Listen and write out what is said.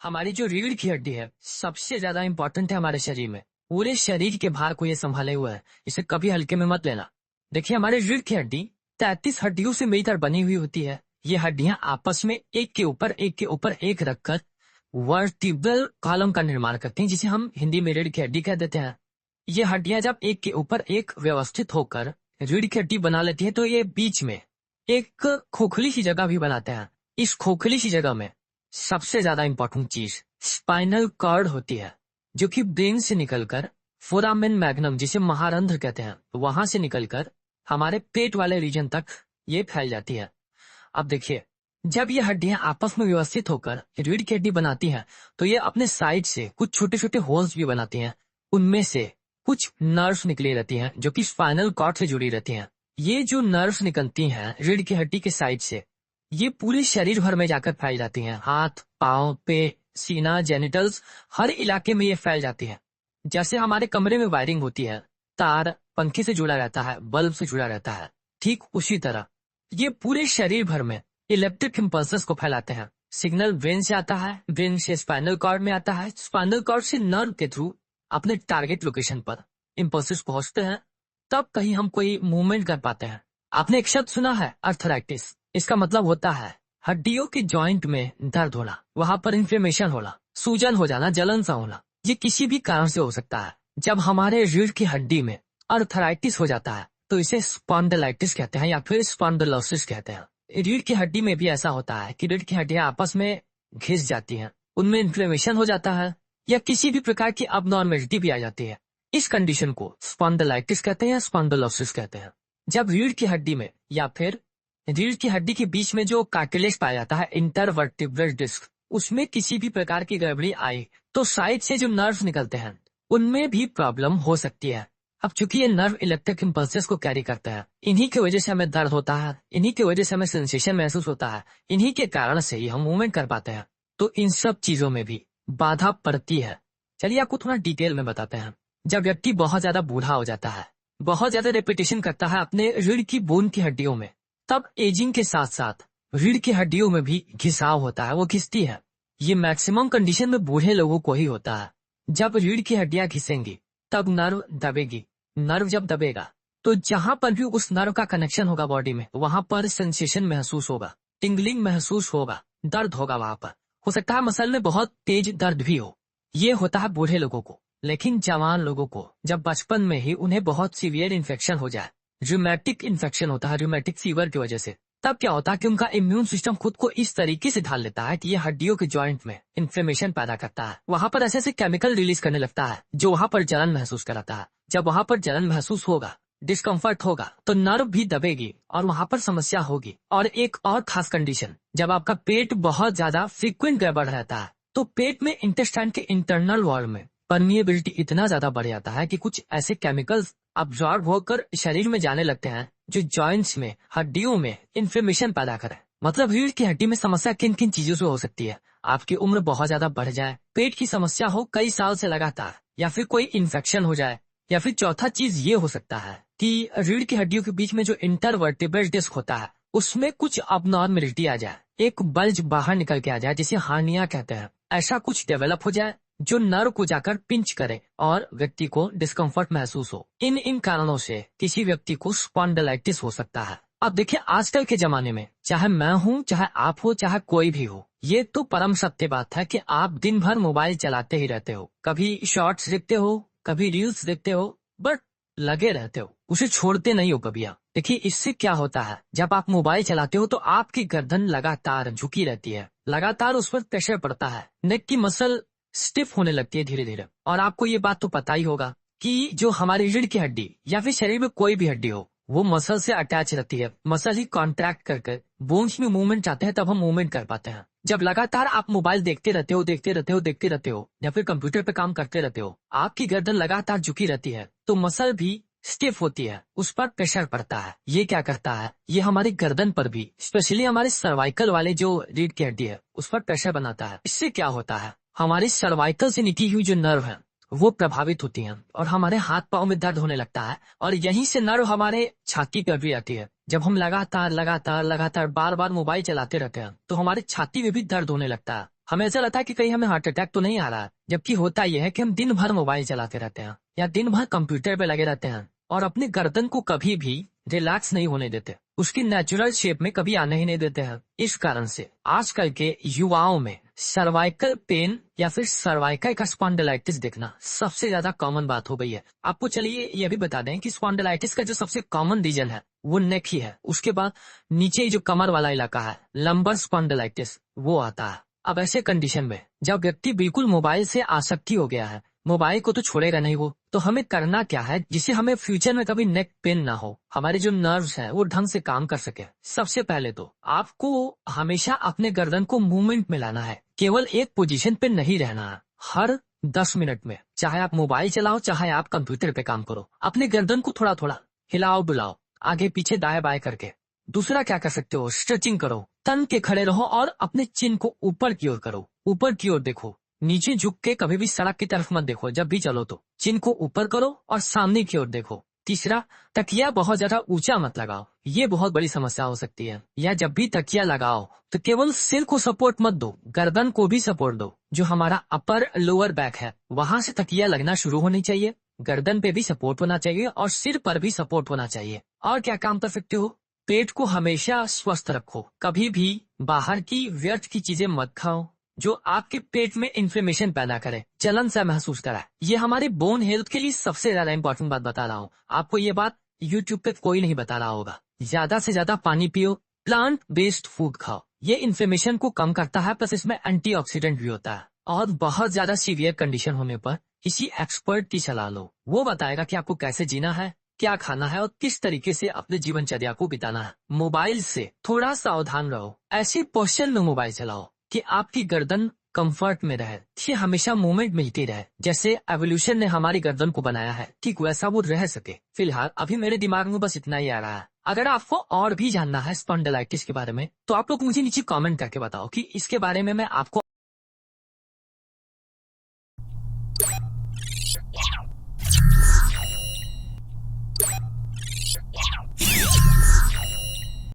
हमारी जो रीढ़ की हड्डी है सबसे ज्यादा इंपॉर्टेंट है हमारे शरीर में। पूरे शरीर के भार को ये संभाले हुआ है, इसे कभी हल्के में मत लेना। देखिए, हमारे रीढ़ की हड्डी 33 हड्डियों से मिलकर बनी हुई होती है। ये हड्डियां आपस में एक के ऊपर एक रखकर वर्टिब्रल कॉलम का निर्माण करती हैं, जिसे हम हिंदी में रीढ़ की हड्डी कह देते हैं। ये हड्डियां जब एक के ऊपर एक व्यवस्थित होकर रीढ़ की हड्डी बना लेती है, तो ये बीच में एक खोखली सी जगह भी बनाते हैं। इस खोखली सी जगह में सबसे ज्यादा इंपॉर्टेंट चीज स्पाइनल कॉर्ड होती है, जो कि ब्रेन से निकलकर फोरामेन मैग्नम, जिसे महारंध्र कहते हैं, वहां से निकलकर हमारे पेट वाले रीजन तक ये फैल जाती है। अब देखिए, जब ये हड्डियां आपस में व्यवस्थित होकर रीढ़ की हड्डी बनाती हैं, तो ये अपने साइड से कुछ छोटे छोटे होल्स भी बनाती हैं। उनमें से कुछ नर्व्स निकली रहती हैं, जो कि स्पाइनल कॉर्ड से जुड़ी रहती हैं। ये जो नर्व्स निकलती हैं रीढ़ की हड्डी के साइड से, ये पूरे शरीर भर में जाकर फैल जाती हैं। हाथ, पाँव, पेट, सीना, जेनिटल्स, हर इलाके में ये फैल जाती है। जैसे हमारे कमरे में वायरिंग होती है, तार पंखे से जुड़ा रहता है, बल्ब से जुड़ा रहता है, ठीक उसी तरह ये पूरे शरीर भर में इलेक्ट्रिक इम्पल्सेस को फैलाते हैं। सिग्नल ब्रेन से आता है, ब्रेन से स्पाइनल कॉर्ड में आता है, स्पाइनल कॉर्ड से नर्व के थ्रू अपने टारगेट लोकेशन पर इम्पल्सेस पहुंचते हैं। तब कहीं हम कोई मूवमेंट कर पाते हैं। आपने एक शब्द सुना है, अर्थराइटिस। इसका मतलब होता है हड्डियों के जॉइंट में दर्द होना, वहां पर इन्फ्लेमेशन होना, सूजन हो जाना, जलन सा होना। ये किसी भी कारण से हो सकता है। जब हमारे रीढ़ की हड्डी में अर्थराइटिस हो जाता है, तो इसे स्पॉन्डिलाइटिस कहते हैं या फिर स्पॉन्डिलोसिस कहते हैं। रीढ़ की हड्डी में भी ऐसा होता है कि रीढ़ की हड्डियां आपस में घिस जाती हैं, उनमें इन्फ्लेमेशन हो जाता है या किसी भी प्रकार की अबनॉर्मेलिटी भी आ जाती है। इस कंडीशन को स्पॉन्डिलाइटिस कहते हैं या स्पॉन्डिलोसिस कहते हैं। जब रीढ़ की हड्डी में या फिर रीढ़ की हड्डी के बीच में जो कार्टिलेज पाया जाता है, इंटरवर्टिब्रल डिस्क, उसमें किसी भी प्रकार की गड़बड़ी आई, तो साइड से जो नर्व निकलते हैं उनमें भी प्रॉब्लम हो सकती है। अब चूंकि ये नर्व इलेक्ट्रिक इम्पल्सेस को कैरी करते हैं, इन्हीं की वजह से हमें दर्द होता है, इन्हीं की वजह से हमें सेंसेशन महसूस होता है, इन्हीं के कारण से ही हम मूवमेंट कर पाते हैं। तो इन सब चीजों में भी बाधा पड़ती है। चलिए आपको थोड़ा डिटेल में बताते हैं। जब व्यक्ति बहुत ज्यादा बूढ़ा हो जाता है, बहुत ज्यादा रेपिटेशन करता है अपने रीढ़ की बोन की हड्डियों में, तब एजिंग के साथ साथ रीढ़ की हड्डियों में भी घिसाव होता है, वो घिसती है। ये मैक्सिमम कंडीशन में बूढ़े लोगों को ही होता है। जब रीढ़ की हड्डियां घिसेंगी तब नर्व दबेगी। नर्व जब दबेगा तो जहां पर भी उस नर्व का कनेक्शन होगा बॉडी में, वहां पर सेंसेशन महसूस होगा, टिंगलिंग महसूस होगा, दर्द होगा वहां पर। हो सकता है मसल में बहुत तेज दर्द भी हो। ये होता है बूढ़े लोगों को। लेकिन जवान लोगों को जब बचपन में ही उन्हें बहुत सीवियर इन्फेक्शन हो जाए, रूमेटिक इन्फेक्शन होता है रूमेटिक फीवर की वजह से, तब क्या होता है कि उनका इम्यून सिस्टम खुद को इस तरीके से ढाल लेता है कि ये हड्डियों के जॉइंट में इन्फ्लेमेशन पैदा करता है। वहां पर ऐसे ऐसे केमिकल रिलीज करने लगता है जो वहां पर जलन महसूस कराता है। जब वहां पर जलन महसूस होगा, डिस्कम्फर्ट होगा, तो नर्व भी दबेगी और वहां पर समस्या होगी। और एक और खास कंडीशन, जब आपका पेट बहुत ज्यादा फ्रीक्वेंट गड़बड़ रहता है, तो पेट में इंटेस्टाइन के इंटरनल वॉल में परमिएबिलिटी इतना ज्यादा बढ़ जाता है कि कुछ ऐसे केमिकल्स अब्जॉर्ब होकर शरीर में जाने लगते हैं जो जॉइंट्स में, हड्डियों में इन्फ्लेमेशन पैदा करे। मतलब रीढ़ की हड्डी में समस्या किन किन चीजों से हो सकती है? आपकी उम्र बहुत ज्यादा बढ़ जाए, पेट की समस्या हो कई साल से लगातार, या फिर कोई इन्फेक्शन हो जाए, या फिर चौथा चीज ये हो सकता है कि रीढ़ की हड्डियों के बीच में जो इंटरवर्टिब्रल डिस्क होता है उसमें कुछ अबनॉर्मेलिटी आ जाए, एक बल्ज बाहर निकल के आ जाए, जिसे हार्निया कहते हैं। ऐसा कुछ डेवलप हो जाए जो नर्व को जाकर पिंच करे और व्यक्ति को डिस्कम्फर्ट महसूस हो। इन कारणों से किसी व्यक्ति को स्पॉन्डिलाइटिस हो सकता है। अब देखिए, आजकल के जमाने में चाहे मैं हूँ, चाहे आप हो, चाहे कोई भी हो, ये तो परम सत्य बात है कि आप दिन भर मोबाइल चलाते ही रहते हो। कभी शॉर्ट्स देखते हो, कभी रील्स देखते हो, बट लगे रहते हो, उसे छोड़ते नहीं हो कभी आप। देखिए, इससे क्या होता है, जब आप मोबाइल चलाते हो तो आपकी गर्दन लगातार झुकी रहती है, लगातार उस पर प्रेशर पड़ता है, नेक की मसल स्टिफ होने लगती है धीरे धीरे। और आपको ये बात तो पता ही होगा कि जो हमारी रीढ़ की हड्डी या फिर शरीर में कोई भी हड्डी हो, वो मसल से अटैच रहती है। मसल ही कॉन्ट्रैक्ट करके बोन्स में मूवमेंट चाहते हैं, तब हम मूवमेंट कर पाते हैं। जब लगातार आप मोबाइल देखते रहते हो या फिर कंप्यूटर पे काम करते रहते हो, आपकी गर्दन लगातार झुकी रहती है, तो मसल भी स्टिफ होती है, उस पर प्रेशर पड़ता है। ये क्या करता है, ये हमारी गर्दन पर भी, स्पेशली हमारे सर्वाइकल वाले जो रीढ़ की हड्डी है, उस पर प्रेशर बनाता है। इससे क्या होता है, हमारी सर्वाइकल से निकली हुई जो नर्व है वो प्रभावित होती हैं और हमारे हाथ पांव में दर्द होने लगता है। और यहीं से नर्व हमारे छाती पर भी आती है। जब हम लगातार बार बार मोबाइल चलाते रहते हैं तो हमारे छाती में भी दर्द होने लगता है। हमें ऐसा लगता है कि कहीं हमें हार्ट अटैक तो नहीं आ रहा है, जबकि होता यह है कि हम दिन भर मोबाइल चलाते रहते हैं या दिन भर कंप्यूटर पे लगे रहते हैं और अपनी गर्दन को कभी भी रिलैक्स नहीं होने देते, उसकी नेचुरल शेप में कभी आने ही नहीं देते हैं। इस कारण से आजकल के युवाओं में सर्वाइकल पेन या फिर सर्वाइकल का स्पॉन्डिलाइटिस देखना सबसे ज्यादा कॉमन बात हो गई है। आपको चलिए यह भी बता दें कि स्पॉन्डिलाइटिस का जो सबसे कॉमन रीजन है वो नेक ही है, उसके बाद नीचे जो कमर वाला इलाका है लंबर स्पॉन्डिलाइटिस वो आता है। अब ऐसे कंडीशन में जब व्यक्ति बिल्कुल मोबाइल से आसक्ति हो गया है, मोबाइल को तो छोड़ेगा नहीं वो, तो हमें करना क्या है जिससे हमें फ्यूचर में कभी नेक पेन ना हो, हमारे जो नर्व्स हैं वो ढंग से काम कर सके। सबसे पहले तो आपको हमेशा अपने गर्दन को मूवमेंट में लाना है, केवल एक पोजीशन पे नहीं रहना है। हर 10 मिनट में चाहे आप मोबाइल चलाओ चाहे आप कंप्यूटर पे काम करो, अपने गर्दन को थोड़ा थोड़ा हिलाओ डुलाओ, आगे पीछे दाएं बाएं करके। दूसरा क्या कर सकते हो, स्ट्रेचिंग करो, तन के खड़े रहो और अपने चिन को ऊपर की ओर करो, ऊपर की ओर देखो, नीचे झुक के कभी भी सड़क की तरफ मत देखो। जब भी चलो तो चिन को ऊपर करो और सामने की ओर देखो। तीसरा, तकिया बहुत ज्यादा ऊंचा मत लगाओ, ये बहुत बड़ी समस्या हो सकती है। या जब भी तकिया लगाओ तो केवल सिर को सपोर्ट मत दो, गर्दन को भी सपोर्ट दो। जो हमारा अपर लोअर बैक है वहां से तकिया लगना शुरू होनी चाहिए, गर्दन पे भी सपोर्ट होना चाहिए और सिर पर भी सपोर्ट होना चाहिए। और क्या काम कर सकते हो, पेट को हमेशा स्वस्थ रखो, कभी भी बाहर की व्यर्थ की चीजें मत खाओ जो आपके पेट में इन्फ्लेमेशन पैदा करे, जलन सा महसूस कराए। ये हमारे बोन हेल्थ के लिए सबसे ज्यादा इंपॉर्टेंट बात बता रहा हूँ आपको, ये बात यूट्यूब पे कोई नहीं बता रहा होगा। ज्यादा से ज्यादा पानी पियो, प्लांट बेस्ड फूड खाओ, ये इन्फ्लेमेशन को कम करता है, प्लस इसमें एंटीऑक्सीडेंट भी होता है। और बहुत ज्यादा सीवियर कंडीशन होने पर किसी एक्सपर्ट की सलाह लो, वो बताएगा कि आपको कैसे जीना है, क्या खाना है और किस तरीके से अपने जीवनचर्या को बिताना है। मोबाइल से थोड़ा सावधान रहो, ऐसे पोस्चर में मोबाइल चलाओ कि आपकी गर्दन कंफर्ट में रहे, ये हमेशा मूवमेंट मिलती रहे। जैसे एवोल्यूशन ने हमारी गर्दन को बनाया है ठीक वैसा वो रह सके। फिलहाल अभी मेरे दिमाग में बस इतना ही आ रहा है। अगर आपको और भी जानना है स्पॉन्डिलाइटिस के बारे में तो आप लोग मुझे नीचे कमेंट करके बताओ कि इसके बारे में मैं आपको